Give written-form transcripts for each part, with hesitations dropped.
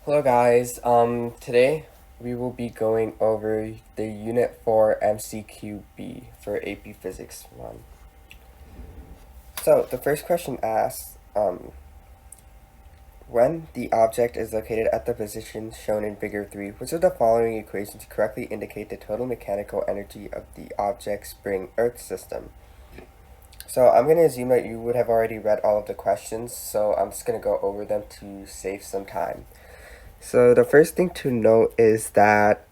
Hello guys, today we will be going over the Unit 4 MCQ for AP Physics 1. So, the first question asks, when the object is located at the position shown in Figure 3, which of the following equations correctly indicate the total mechanical energy of the object spring Earth system? So, I'm going to assume that you would have already read all of the questions, so I'm just going to go over them to save some time. So the first thing to note is that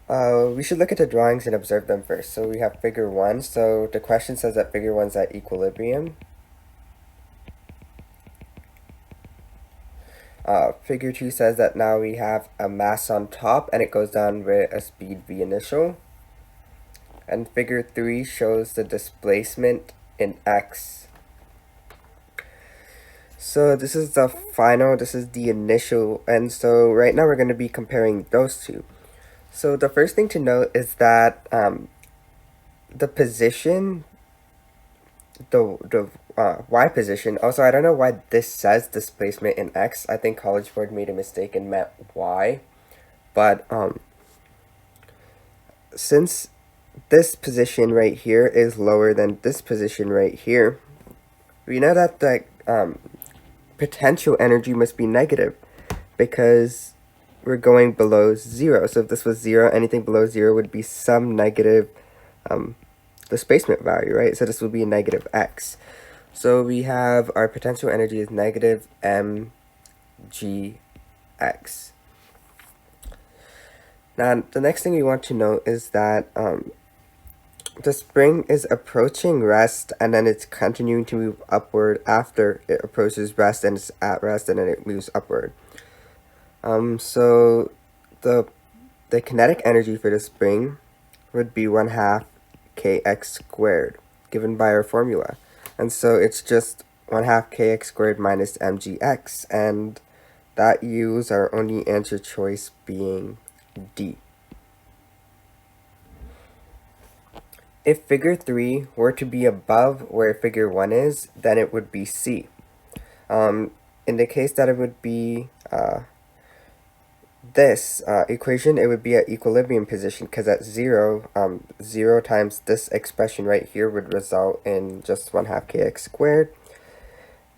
we should look at the drawings and observe them first. So we have figure 1. So the question says that figure 1 is at equilibrium. Figure 2 says that now we have a mass on top and it goes down with a speed v initial. And figure 3 shows the displacement in x. So this is the final, this is the initial, and so right now we're going to be comparing those two. So the first thing to note is that the position, the y position, also I don't know why this says displacement in x. I think College Board made a mistake and meant y. But since this position right here is lower than this position right here, we know that the potential energy must be negative because we're going below 0. So if this was 0, anything below 0 would be some negative displacement value, right? So this would be a negative x. So we have our potential energy is negative mgx. Now, the next thing we want to note is that the spring is approaching rest and then it's continuing to move upward after it approaches rest and it's at rest and then it moves upward. So the kinetic energy for the spring would be 1/2 kx squared given by our formula. And so it's just 1/2 kx squared minus mgx, and that yields our only answer choice being D. If figure 3 were to be above where figure 1 is, then it would be C. In the case that it would be this equation, it would be at equilibrium position because at 0, 0 times this expression right here would result in just 1/2 kx squared.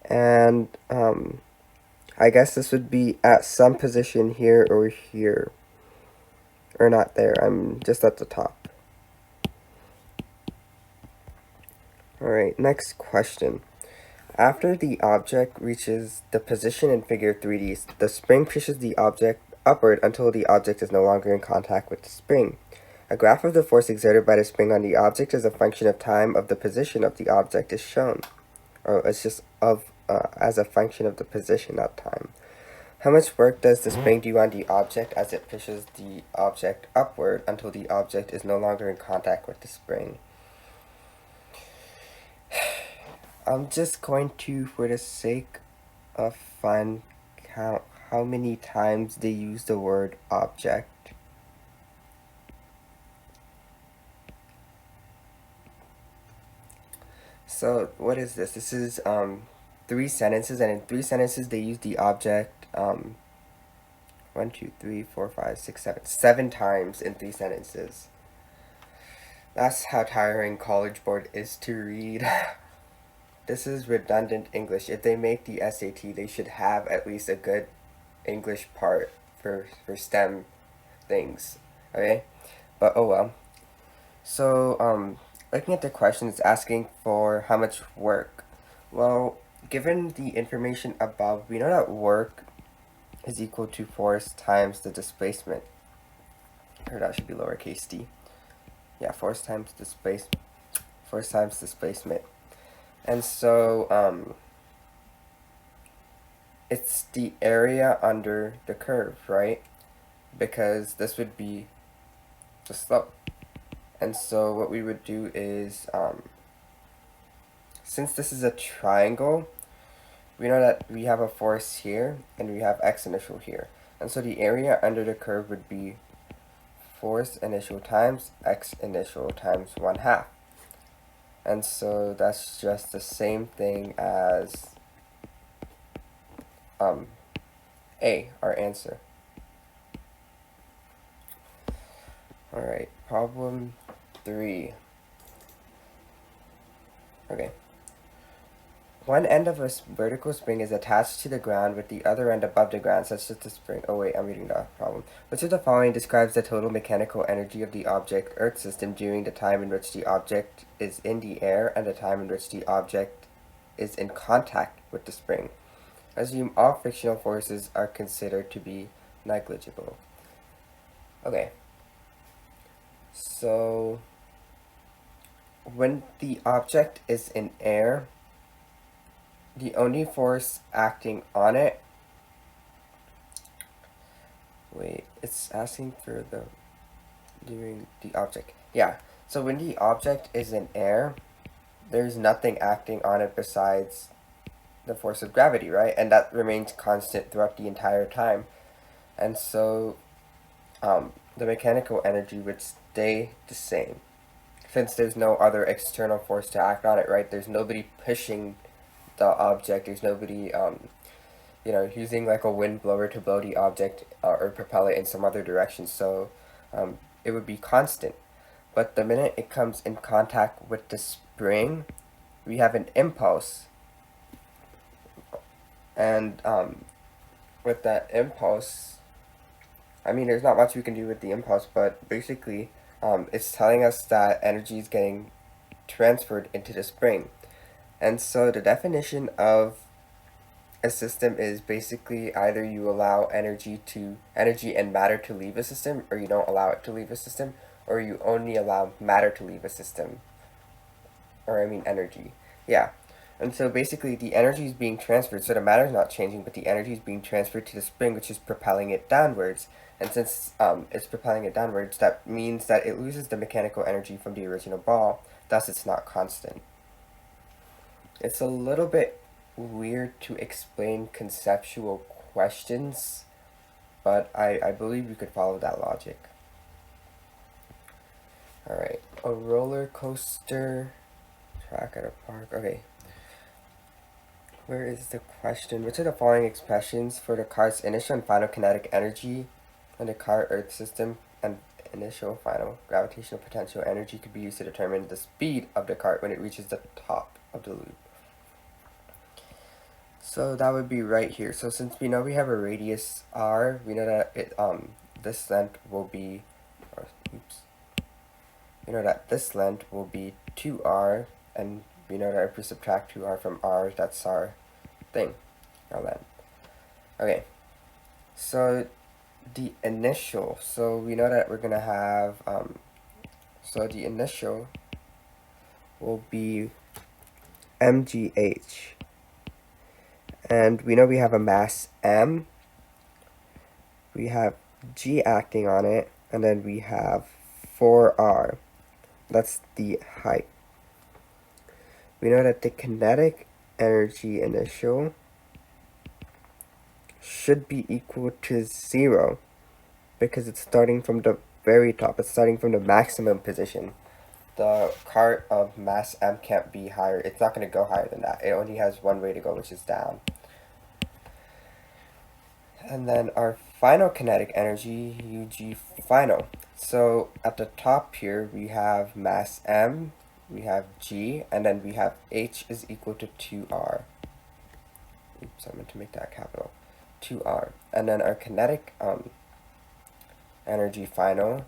And I guess this would be at some position here or here. Or not there, I'm just at the top. Alright, next question. After the object reaches the position in figure 3D, the spring pushes the object upward until the object is no longer in contact with the spring. A graph of the force exerted by the spring on the object as a function of time of the position of the object is shown. Or it's just as a function of the position, not time. How much work does the spring do on the object as it pushes the object upward until the object is no longer in contact with the spring? I'm just going to, for the sake of fun, count how many times they use the word object. So what is this? This is 3 sentences, and in 3 sentences they use the object 1, 2, 3, 4, 5, 6, 7 times in 3 sentences. That's how tiring College Board is to read. This is redundant English. If they make the SAT, they should have at least a good English part for STEM things, okay? But oh well. So, looking at the question, it's asking for how much work. Well, given the information above, we know that work is equal to force times the displacement. Or that should be lowercase d. Yeah, force times displacement. And so, it's the area under the curve, right? Because this would be the slope. And so what we would do is, since this is a triangle, we know that we have a force here and we have x initial here. And so the area under the curve would be force initial times x initial times 1/2. And so that's just the same thing as A, our answer. Alright, problem 3. Okay. One end of a vertical spring is attached to the ground with the other end above the ground, such that the spring... Oh wait, I'm reading the problem. Which of the following describes the total mechanical energy of the object Earth system during the time in which the object is in the air and the time in which the object is in contact with the spring? Assume all frictional forces are considered to be negligible. Okay. So, when the object is in air, the only force acting on it... Wait, it's asking for the... during the object. Yeah, so when the object is in air, there's nothing acting on it besides the force of gravity, right? And that remains constant throughout the entire time. And so the mechanical energy would stay the same, since there's no other external force to act on it, right? There's nobody pushing the object, there's nobody using like a wind blower to blow the object or propel it in some other direction, so it would be constant. But the minute it comes in contact with the spring, we have an impulse. And with that impulse, I mean, there's not much we can do with the impulse, but basically it's telling us that energy is getting transferred into the spring. And so the definition of a system is basically either you allow energy and matter to leave a system, or you don't allow it to leave a system, or you only allow matter to leave a system. Or I mean energy. Yeah. And so basically the energy is being transferred, so the matter is not changing, but the energy is being transferred to the spring, which is propelling it downwards. And since it's propelling it downwards, that means that it loses the mechanical energy from the original ball, thus it's not constant. It's a little bit weird to explain conceptual questions, but I believe you could follow that logic. Alright, a roller coaster track at a park. Okay. Where is the question? Which of the following expressions for the cart's initial and final kinetic energy and the cart Earth system and initial final gravitational potential energy could be used to determine the speed of the cart when it reaches the top of the loop? So that would be right here. So since we know we have a radius r, we know that this length will be, we know that this length will be 2r, and we know that if we subtract 2r from r, that's our thing, our length. Okay, so the initial, so we know that we're gonna have, so the initial will be mgh, and we know we have a mass m, we have g acting on it, and then we have 4r, that's the height. We know that the kinetic energy initial should be equal to 0 because it's starting from the very top. It's starting from the maximum position. The cart of mass m can't be higher. It's not going to go higher than that. It only has one way to go, which is down. And then our final kinetic energy, UG final. So at the top here, we have mass m, we have g, and then we have h is equal to 2r. Oops, I meant to make that capital. 2r. And then our kinetic energy final,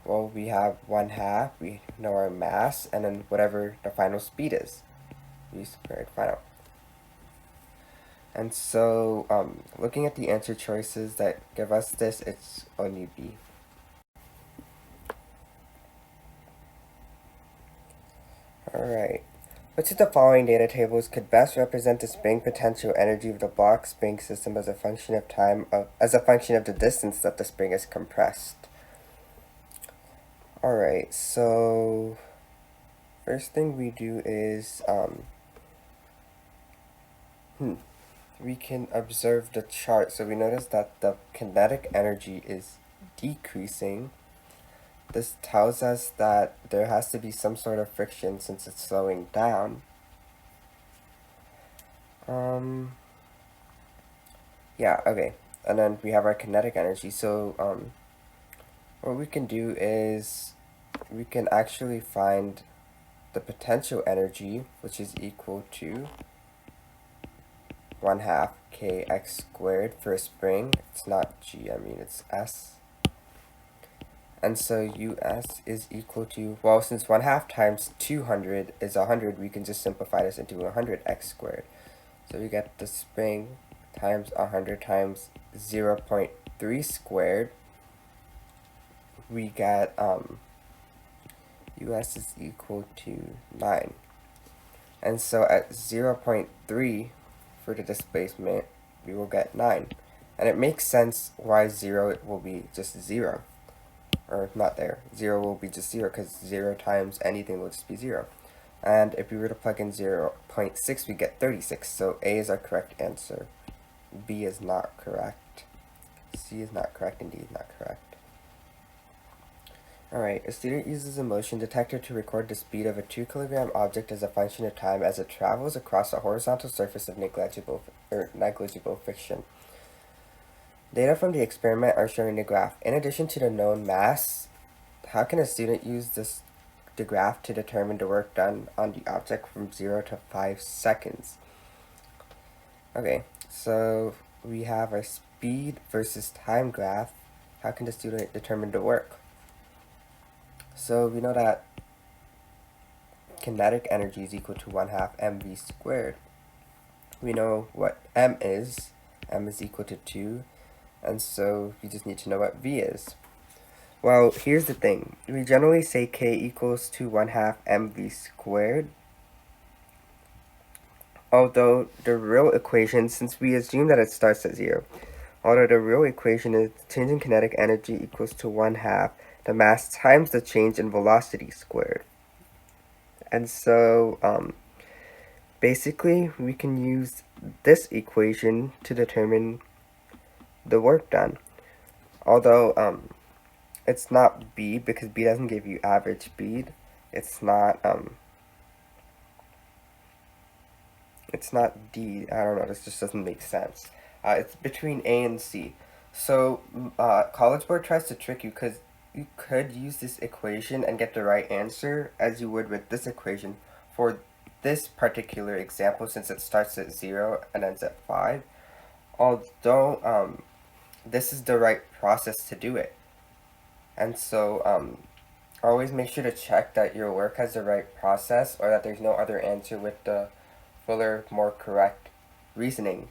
well, we have 1/2, we know our mass, and then whatever the final speed is. We squared final. And so, looking at the answer choices that give us this, it's only B. Alright. Which of the following data tables could best represent the spring potential energy of the block spring system as a function of the distance that the spring is compressed? Alright, so first thing we do is we can observe the chart. So we notice that the kinetic energy is decreasing. This tells us that there has to be some sort of friction since it's slowing down. Yeah, okay. And then we have our kinetic energy. So what we can do is we can actually find the potential energy, which is equal to 1/2 kx squared for a spring. It's not g, I mean it's s. And so us is equal to, well, since 1/2 times 200 is 100, we can just simplify this into 100x squared. So we get the spring times 100 times 0.3 squared. We get us is equal to 9. And so at 0.3 for the displacement, we will get 9. And it makes sense why 0 will be just 0. Or not there. 0 will be just 0 because 0 times anything will just be 0. And if we were to plug in 0.6, we get 36. So A is our correct answer. B is not correct. C is not correct, and D is not correct. Alright, a student uses a motion detector to record the speed of a 2 kilogram object as a function of time as it travels across a horizontal surface of negligible friction. Data from the experiment are shown in the graph. In addition to the known mass, how can a student use the graph to determine the work done on the object from 0 to 5 seconds? Okay, so we have our speed versus time graph. How can the student determine the work? So we know that kinetic energy is equal to 1/2 mv squared. We know what m is. M is equal to 2. And so we just need to know what v is. Well, here's the thing. We generally say k equals to 1/2 mv squared. Although the real equation, since we assume that it starts at 0, although the real equation is change in kinetic energy equals to 1/2 the mass times the change in velocity squared. And so basically we can use this equation to determine the work done. Although it's not B, because B doesn't give you average speed. It's not D. I don't know, this just doesn't make sense. It's between A and C. So College Board tries to trick you because you could use this equation and get the right answer as you would with this equation for this particular example, since it starts at 0 and ends at 5. Although this is the right process to do it. And so always make sure to check that your work has the right process, or that there's no other answer with the fuller, more correct reasoning.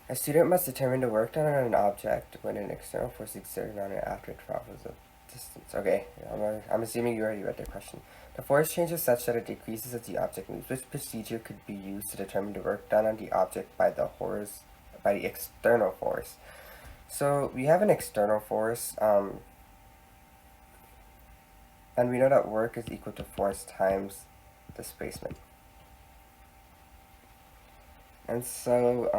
A student must determine the work done on an object when an external force is exerted on it after it travels a distance. Okay, I'm assuming you already read the question. The force changes such that it decreases as the object moves. Which procedure could be used to determine the work done on the object by the external force? So we have an external force, and we know that work is equal to force times displacement. And so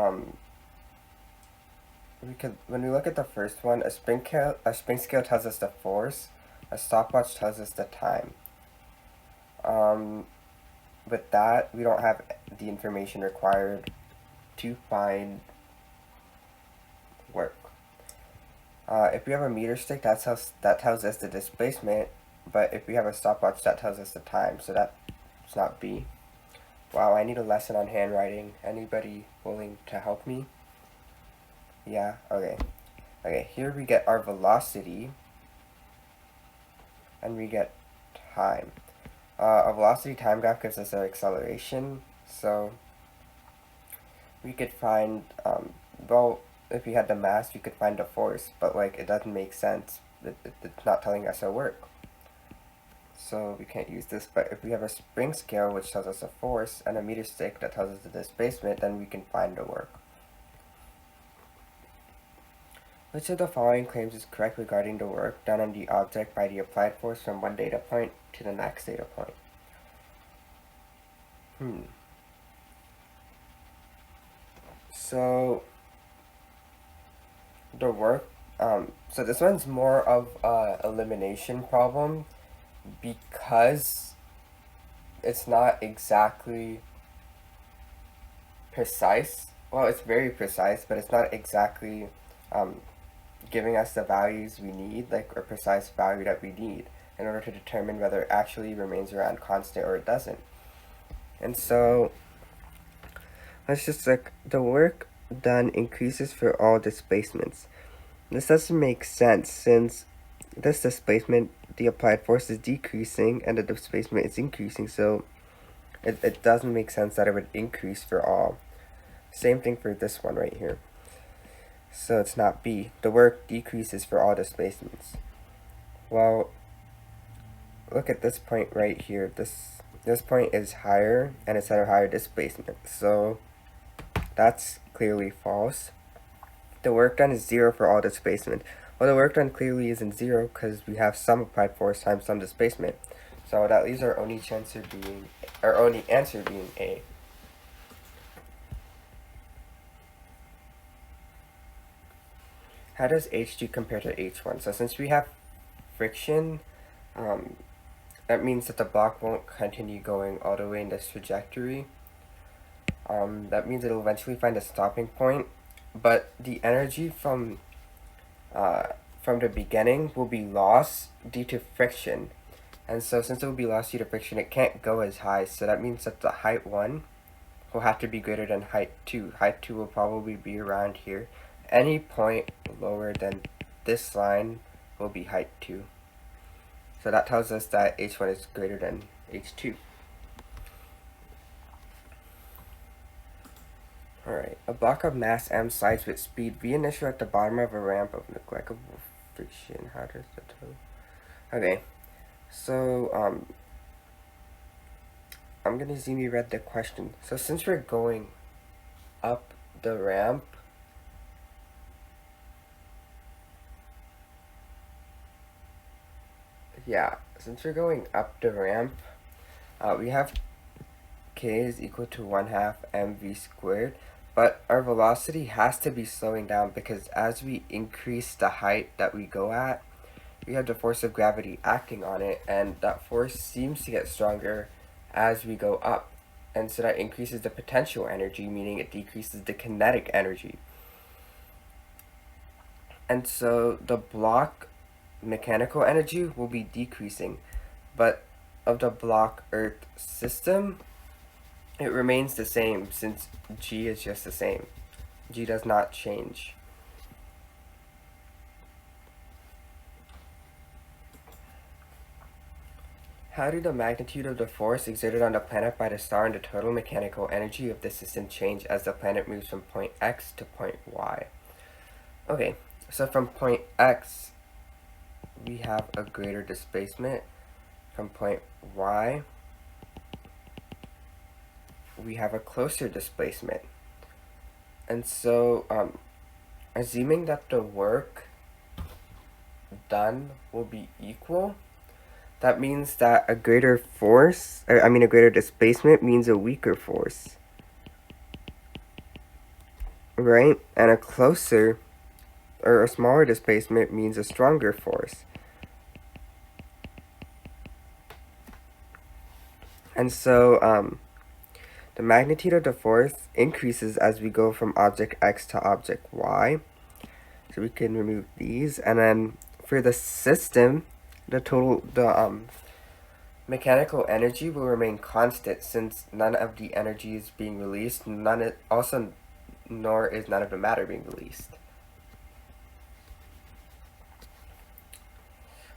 when we look at the first one, a spring scale tells us the force, a stopwatch tells us the time. With that, we don't have the information required to find work. If we have a meter stick, that tells us the displacement, but if we have a stopwatch, that tells us the time, so that's not B. Wow, I need a lesson on handwriting. Anybody willing to help me? Yeah, okay. Okay, here we get our velocity, and we get time. A velocity time graph gives us our acceleration, so we could find, well, if we had the mass, we could find the force, but like, it doesn't make sense. It's not telling us our work. So we can't use this, but if we have a spring scale, which tells us a force, and a meter stick that tells us the displacement, then we can find the work. Which of the following claims is correct regarding the work done on the object by the applied force from one data point to the next data point? So the work, so this one's more of a elimination problem, because it's not exactly precise. Well, it's very precise, but it's not exactly um, giving us the values we need, like a precise value that we need in order to determine whether it actually remains around constant or it doesn't. And so let's just like the work done increases for all displacements. This doesn't make sense since this displacement, the applied force is decreasing and the displacement is increasing, so it doesn't make sense that it would increase for all. Same thing for this one right here. So it's not B. The work decreases for all displacements. Well, look at this point right here. This point is higher and it's at a higher displacement. So that's clearly false. The work done is 0 for all displacement. Well, the work done clearly isn't 0 because we have some applied force times some displacement. So that leaves our only answer being A. How does H2 compare to H1? So since we have friction, that means that the block won't continue going all the way in this trajectory. That means it'll eventually find a stopping point, but the energy from the beginning will be lost due to friction. And so since it will be lost due to friction, it can't go as high. So that means that the height 1 will have to be greater than height 2. Height 2 will probably be around here. Any point lower than this line will be height 2. So that tells us that H1 is greater than H2. Alright, a block of mass m slides with speed v initial at the bottom of a ramp of negligible friction. How does the total? Okay, so I'm gonna zoom you read the question. So since we're going up the ramp, we have k is equal to 1/2 mv squared, but our velocity has to be slowing down because as we increase the height that we go at, we have the force of gravity acting on it, and that force seems to get stronger as we go up. And so that increases the potential energy, meaning it decreases the kinetic energy. And so the block mechanical energy will be decreasing, but of the block Earth system, it remains the same since G is just the same. G does not change. How do the magnitude of the force exerted on the planet by the star and the total mechanical energy of the system change as the planet moves from point X to point Y? Okay, so from point X, we have a greater displacement. From point Y, we have a closer displacement. And so, assuming that the work done will be equal, that means that a greater displacement means a weaker force, right? And a closer or a smaller displacement means a stronger force. And so the magnitude of the force increases as we go from object X to object Y. So we can remove these, and then for the system, the mechanical energy will remain constant since none of the energy is being released, nor is none of the matter being released.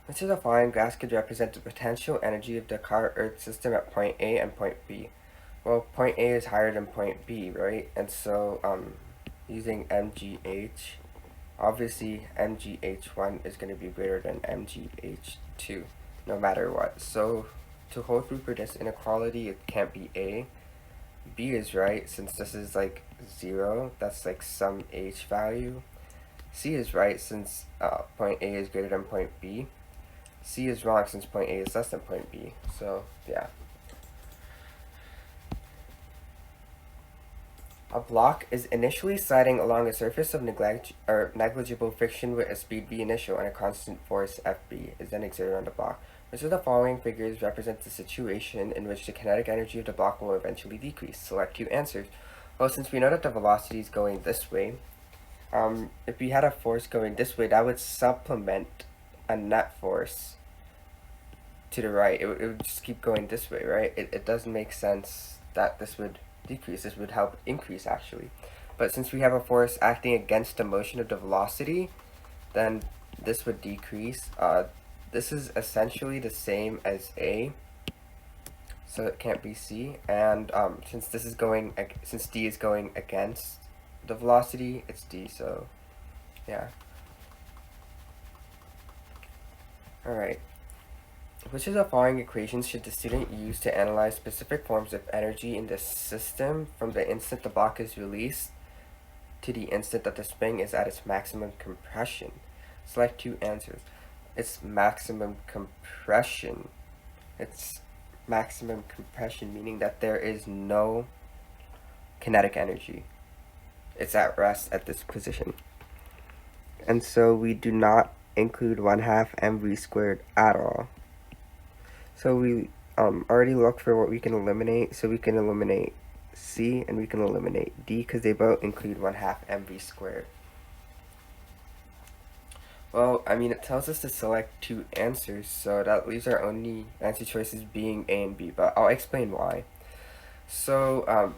Which of the following graphs could represent the potential energy of the car Earth system at point A and point B? Well, point A is higher than point B, right? And so using MGH, obviously MGH1 is going to be greater than MGH2, no matter what. So to hold through for this inequality, it can't be A. B is right, since this is like 0, that's like some H value. C is right, since point A is greater than point B. C is wrong, since point A is less than point B. So, yeah. A block is initially sliding along a surface of negligible friction with a speed v initial and a constant force Fb is then exerted on the block. Which of the following figures represents the situation in which the kinetic energy of the block will eventually decrease? Select two answers. Well, since we know that the velocity is going this way, if we had a force going this way, that would supplement a net force to the right. It would just keep going this way, right? It doesn't make sense that this would decrease. This would help increase, actually. But since we have a force acting against the motion of the velocity, then this would decrease. This is essentially the same as A, so it can't be C. And since D is going against the velocity, it's D. So yeah. All right. Which of the following equations should the student use to analyze specific forms of energy in the system from the instant the block is released to the instant that the spring is at its maximum compression? Select two answers. It's maximum compression. It's maximum compression, meaning that there is no kinetic energy. It's at rest at this position. And so we do not include 1/2 mv squared at all. So we already looked for what we can eliminate. So we can eliminate C and we can eliminate D because they both include 1/2 mv squared. Well, I mean, it tells us to select two answers, so that leaves our only answer choices being A and B, but I'll explain why. So,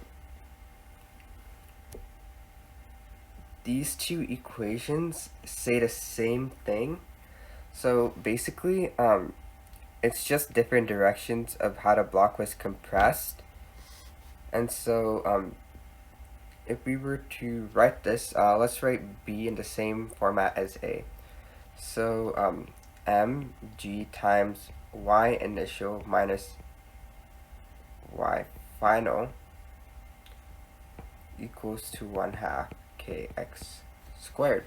these two equations say the same thing. So basically, it's just different directions of how the block was compressed. And so, if we were to write this, let's write B in the same format as A. So, mg times y initial minus y final equals to 1/2 kx squared.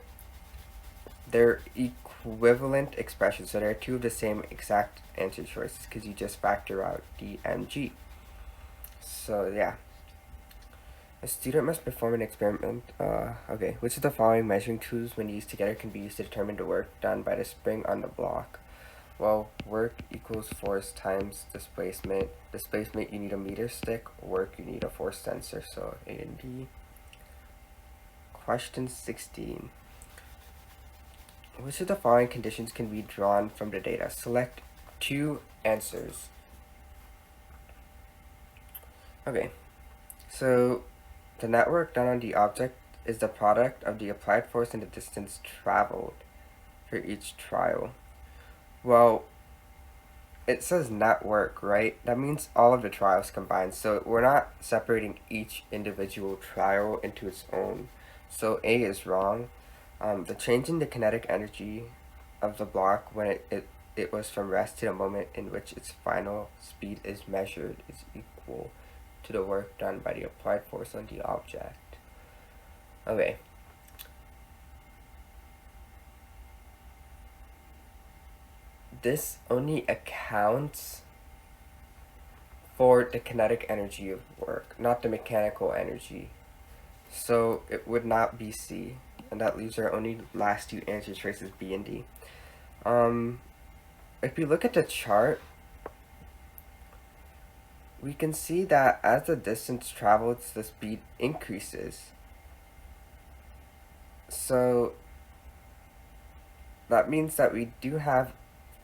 They're equivalent expressions, so they're two of the same exact answer choices because you just factor out d and g. So yeah. A student must perform an experiment. Okay, which of the following measuring tools, when used together, can be used to determine the work done by the spring on the block? Well, work equals force times displacement. Displacement, you need a meter stick. Work, you need a force sensor. So A and B. Question 16. Which of the following conditions can be drawn from the data? Select two answers. Okay, so the net work done on the object is the product of the applied force and the distance traveled for each trial. Well, it says net work, right? That means all of the trials combined. So we're not separating each individual trial into its own. So A is wrong. The change in the kinetic energy of the block when it was from rest to the moment in which its final speed is measured is equal to the work done by the applied force on the object. Okay. This only accounts for the kinetic energy of work, not the mechanical energy. So it would not be C, and that leaves our only last two answer choices, B and D. If you look at the chart, we can see that as the distance traveled, the speed increases. So that means that we do have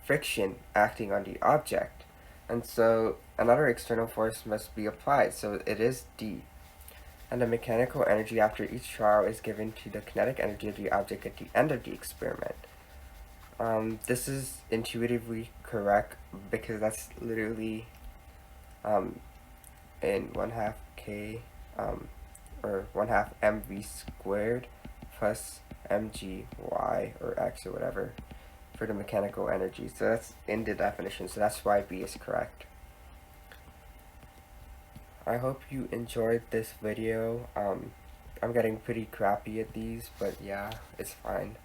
friction acting on the object. And so another external force must be applied, so it is D. And the mechanical energy after each trial is given to the kinetic energy of the object at the end of the experiment. This is intuitively correct because that's literally in 1/2 k or 1/2 mv squared plus mg y or x or whatever for the mechanical energy. So that's in the definition, so that's why B is correct. I hope you enjoyed this video. I'm getting pretty crappy at these, but yeah, it's fine.